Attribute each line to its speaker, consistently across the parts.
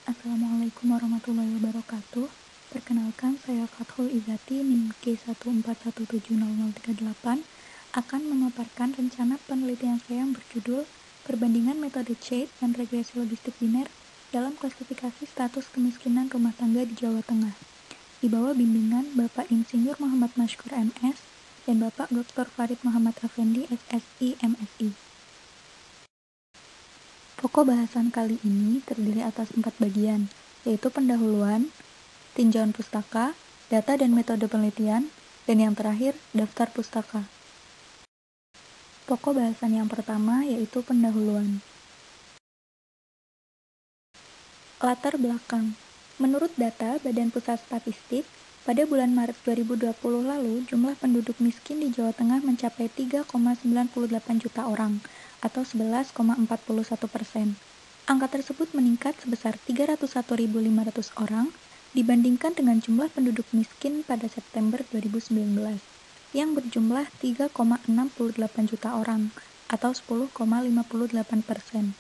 Speaker 1: Assalamualaikum warahmatullahi wabarakatuh. Perkenalkan, saya Fathul Izati NIM K1417038 akan memaparkan rencana penelitian saya yang berjudul Perbandingan Metode CHAID dan Regresi Logistik Biner dalam Klasifikasi Status Kemiskinan Rumah Tangga di Jawa Tengah, di bawah bimbingan Bapak Insinyur Muhammad Mashkur MS dan Bapak Dr. Farid Muhammad Effendi SSI MSI. Pokok bahasan kali ini terdiri atas 4 bagian, yaitu pendahuluan, tinjauan pustaka, data dan metode penelitian, dan yang terakhir, daftar pustaka. Pokok bahasan yang pertama yaitu pendahuluan. Latar belakang. Menurut data Badan Pusat Statistik, pada bulan Maret 2020 lalu, jumlah penduduk miskin di Jawa Tengah mencapai 3,98 juta orang, atau 11,41%. Angka tersebut meningkat sebesar 301.500 orang dibandingkan dengan jumlah penduduk miskin pada September 2019, yang berjumlah 3,68 juta orang, atau 10,58%.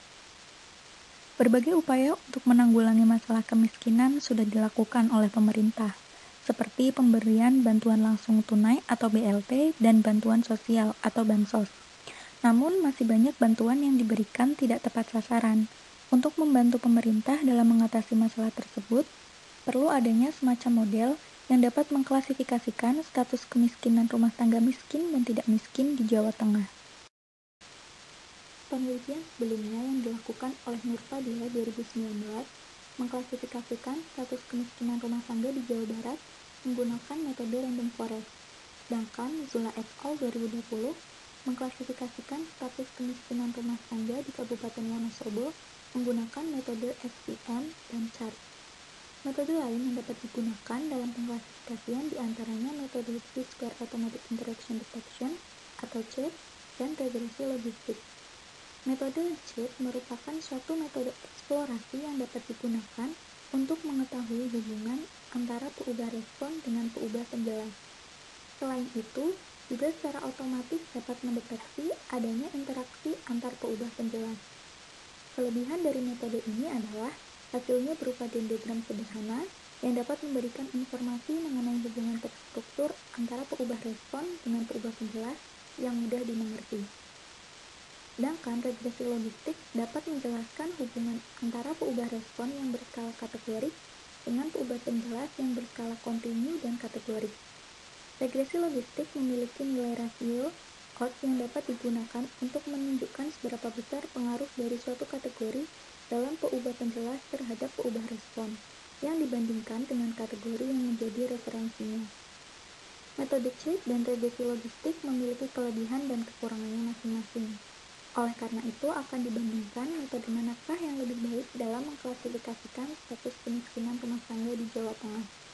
Speaker 1: Berbagai upaya untuk menanggulangi masalah kemiskinan sudah dilakukan oleh pemerintah, seperti pemberian bantuan langsung tunai atau BLT dan bantuan sosial atau bansos. Namun, masih banyak bantuan yang diberikan tidak tepat sasaran. Untuk membantu pemerintah dalam mengatasi masalah tersebut, perlu adanya semacam model yang dapat mengklasifikasikan status kemiskinan rumah tangga miskin dan tidak miskin di Jawa Tengah. Penelitian sebelumnya yang dilakukan oleh Nurfadila 2019 mengklasifikasikan status kemiskinan rumah tangga di Jawa Barat menggunakan metode random forest. Sedangkan Zula et al. 2020 mengklasifikasikan status kemiskinan rumah tangga di Kabupaten Wonosobo menggunakan metode SPM dan CHART. Metode lain yang dapat digunakan dalam pengklasifikasian diantaranya metode T-Square Automatic Interaction Detection atau CHID dan regresi logistik. Metode CHID merupakan suatu metode eksplorasi yang dapat digunakan untuk mengetahui hubungan antara peubah respon dengan peubah penjelas. Selain itu, juga secara otomatis dapat mendeteksi adanya interaksi antar peubah penjelas. Kelebihan dari metode ini adalah hasilnya berupa dendrogram sederhana yang dapat memberikan informasi mengenai hubungan terstruktur antara peubah respon dengan peubah penjelas yang mudah dimengerti. Sedangkan regresi logistik dapat menjelaskan hubungan antara peubah respon yang berskala kategorik dengan peubah penjelas yang berskala kontinu dan kategorik. Regresi logistik memiliki nilai rasio odds yang dapat digunakan untuk menunjukkan seberapa besar pengaruh dari suatu kategori dalam peubah penjelas terhadap peubah respon yang dibandingkan dengan kategori yang menjadi referensinya. Metode CHAID dan regresi logistik memiliki kelebihan dan kekurangannya masing-masing. Oleh karena itu, akan dibandingkan metode manakah yang lebih baik dalam mengklasifikasikan status kemiskinan rumah tangga di Jawa Tengah.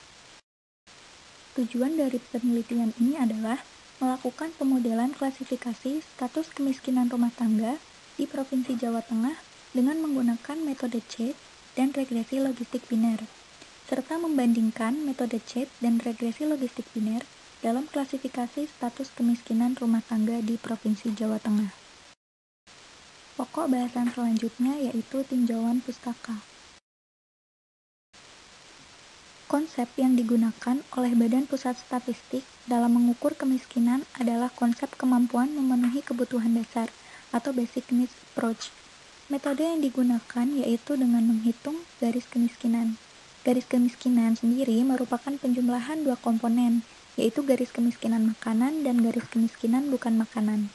Speaker 1: Tujuan dari penelitian ini adalah melakukan pemodelan klasifikasi status kemiskinan rumah tangga di Provinsi Jawa Tengah dengan menggunakan metode CHAID dan regresi logistik biner, serta membandingkan metode CHAID dan regresi logistik biner dalam klasifikasi status kemiskinan rumah tangga di Provinsi Jawa Tengah. Pokok bahasan selanjutnya yaitu tinjauan pustaka. Konsep yang digunakan oleh Badan Pusat Statistik dalam mengukur kemiskinan adalah konsep kemampuan memenuhi kebutuhan dasar atau basic needs approach. Metode yang digunakan yaitu dengan menghitung garis kemiskinan. Garis kemiskinan sendiri merupakan penjumlahan dua komponen, yaitu garis kemiskinan makanan dan garis kemiskinan bukan makanan.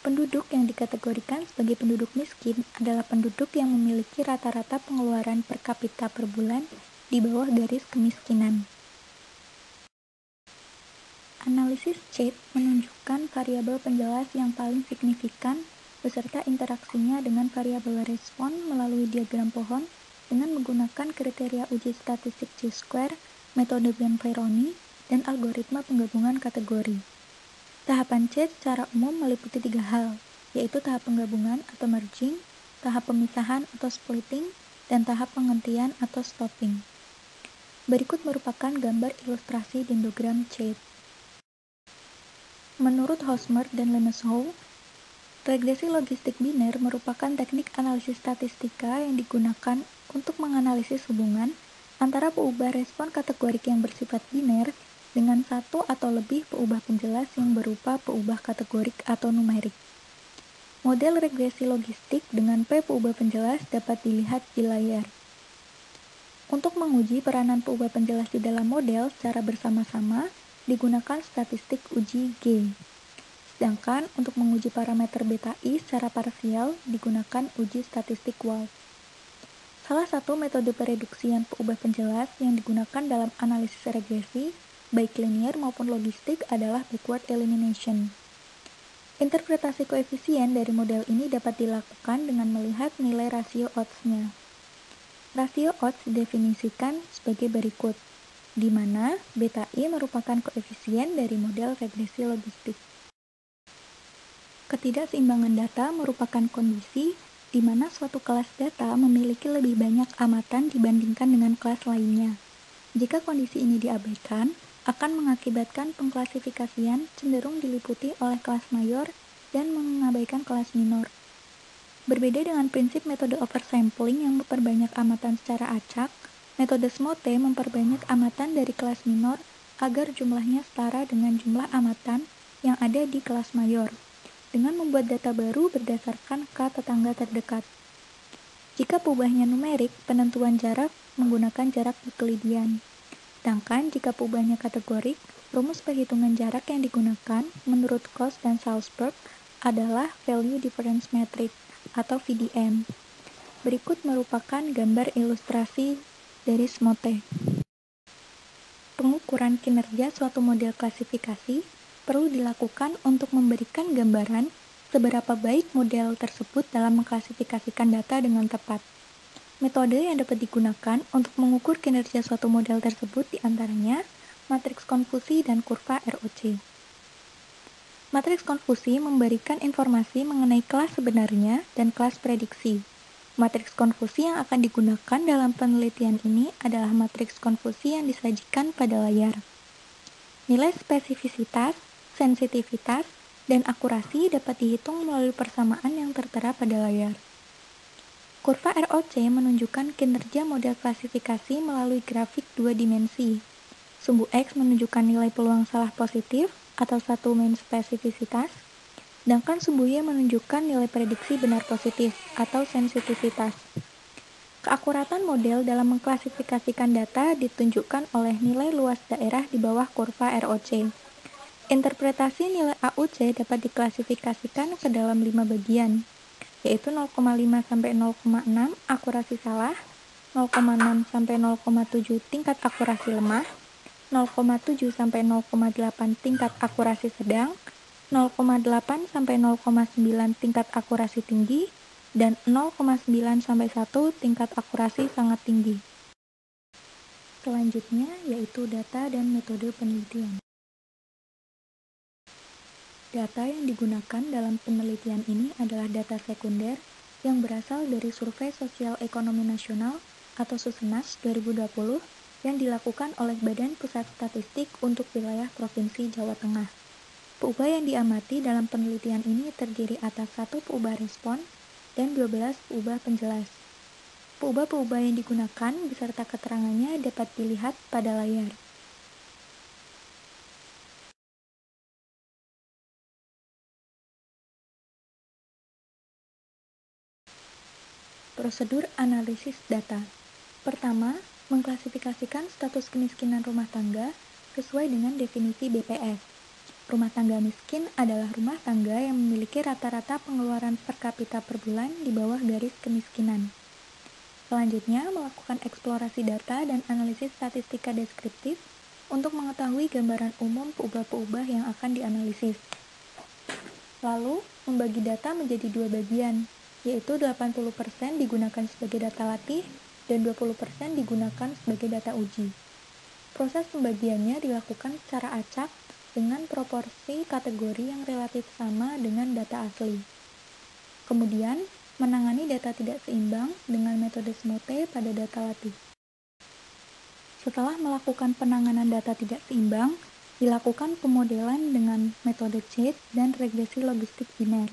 Speaker 1: Penduduk yang dikategorikan sebagai penduduk miskin adalah penduduk yang memiliki rata-rata pengeluaran per kapita per bulan di bawah garis kemiskinan. Analisis CHAID menunjukkan variabel penjelas yang paling signifikan beserta interaksinya dengan variabel respon melalui diagram pohon dengan menggunakan kriteria uji statistik T-Square, metode Van-Perroni, dan algoritma penggabungan kategori. Tahapan CHAID secara umum meliputi 3 hal, yaitu tahap penggabungan atau merging, tahap pemisahan atau splitting, dan tahap penghentian atau stopping. Berikut merupakan gambar ilustrasi dendrogram CHAID. Menurut Hosmer dan Lemesow, Regresi logistik biner merupakan teknik analisis statistika yang digunakan untuk menganalisis hubungan antara peubah respon kategorik yang bersifat biner dengan satu atau lebih peubah penjelas yang berupa peubah kategorik atau numerik. Model regresi logistik dengan P peubah penjelas dapat dilihat di layar. Untuk menguji peranan peubah penjelas di dalam model secara bersama-sama, digunakan statistik uji G. Sedangkan untuk menguji parameter beta I secara parsial, digunakan uji statistik Wald. Salah satu metode pereduksian peubah penjelas yang digunakan dalam analisis regresi, baik linear maupun logistik, adalah backward elimination. Interpretasi koefisien dari model ini dapat dilakukan dengan melihat nilai rasio odds-nya. Rasio odds didefinisikan sebagai berikut, di mana beta I merupakan koefisien dari model regresi logistik. Ketidakseimbangan data merupakan kondisi di mana suatu kelas data memiliki lebih banyak amatan dibandingkan dengan kelas lainnya. Jika kondisi ini diabaikan, akan mengakibatkan pengklasifikasian cenderung diliputi oleh kelas mayor dan mengabaikan kelas minor. Berbeda dengan prinsip metode oversampling yang memperbanyak amatan secara acak, metode SMOTE memperbanyak amatan dari kelas minor agar jumlahnya setara dengan jumlah amatan yang ada di kelas mayor, dengan membuat data baru berdasarkan K tetangga terdekat. Jika peubahnya numerik, penentuan jarak menggunakan jarak Euclidean. Sedangkan jika peubahnya kategorik, rumus perhitungan jarak yang digunakan menurut Coase dan Salzburg adalah Value Difference Matrix atau VDM. Berikut merupakan gambar ilustrasi dari SMOTE. Pengukuran kinerja suatu model klasifikasi perlu dilakukan untuk memberikan gambaran seberapa baik model tersebut dalam mengklasifikasikan data dengan tepat. Metode yang dapat digunakan untuk mengukur kinerja suatu model tersebut diantaranya matriks konfusi dan kurva ROC. Matriks konfusi memberikan informasi mengenai kelas sebenarnya dan kelas prediksi. Matriks konfusi yang akan digunakan dalam penelitian ini adalah matriks konfusi yang disajikan pada layar. Nilai spesifisitas, sensitivitas, dan akurasi dapat dihitung melalui persamaan yang tertera pada layar. Kurva ROC menunjukkan kinerja model klasifikasi melalui grafik 2 dimensi. Sumbu X menunjukkan nilai peluang salah positif atau satu main spesifisitas, sedangkan sumbu Y menunjukkan nilai prediksi benar positif atau sensitivitas. Keakuratan model dalam mengklasifikasikan data ditunjukkan oleh nilai luas daerah di bawah kurva ROC. Interpretasi nilai AUC dapat diklasifikasikan ke dalam 5 bagian, yaitu 0,5 sampai 0,6 akurasi salah, 0,6 sampai 0,7 tingkat akurasi lemah, 0,7 sampai 0,8 tingkat akurasi sedang, 0,8 sampai 0,9 tingkat akurasi tinggi, dan 0,9 sampai 1 tingkat akurasi sangat tinggi. Selanjutnya yaitu data dan metode penelitian. Data yang digunakan dalam penelitian ini adalah data sekunder yang berasal dari Survei Sosial Ekonomi Nasional atau Susenas 2020 yang dilakukan oleh Badan Pusat Statistik untuk wilayah Provinsi Jawa Tengah. Peubah yang diamati dalam penelitian ini terdiri atas 1 peubah respon dan 12 peubah penjelas. Peubah-peubah yang digunakan beserta keterangannya dapat dilihat pada layar. Prosedur analisis data. Pertama, mengklasifikasikan status kemiskinan rumah tangga sesuai dengan definisi BPS. Rumah tangga miskin adalah rumah tangga yang memiliki rata-rata pengeluaran per kapita per bulan di bawah garis kemiskinan. Selanjutnya, melakukan eksplorasi data dan analisis statistika deskriptif untuk mengetahui gambaran umum peubah-peubah yang akan dianalisis. Lalu, membagi data menjadi 2 bagian, yaitu 80% digunakan sebagai data latih dan 20% digunakan sebagai data uji. Proses pembagiannya dilakukan secara acak dengan proporsi kategori yang relatif sama dengan data asli. Kemudian, menangani data tidak seimbang dengan metode SMOTE pada data latih. Setelah melakukan penanganan data tidak seimbang, dilakukan pemodelan dengan metode CHAIT dan regresi logistik biner.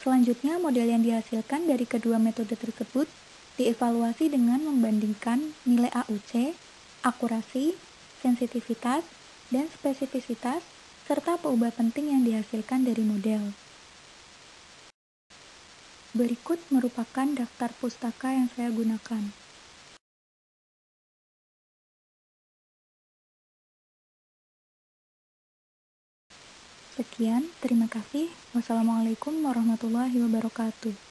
Speaker 1: Selanjutnya, model yang dihasilkan dari kedua metode tersebut dievaluasi dengan membandingkan nilai AUC, akurasi, sensitivitas, dan spesifisitas, serta peubah penting yang dihasilkan dari model. Berikut merupakan daftar pustaka yang saya gunakan. Sekian, terima kasih. Wassalamualaikum warahmatullahi wabarakatuh.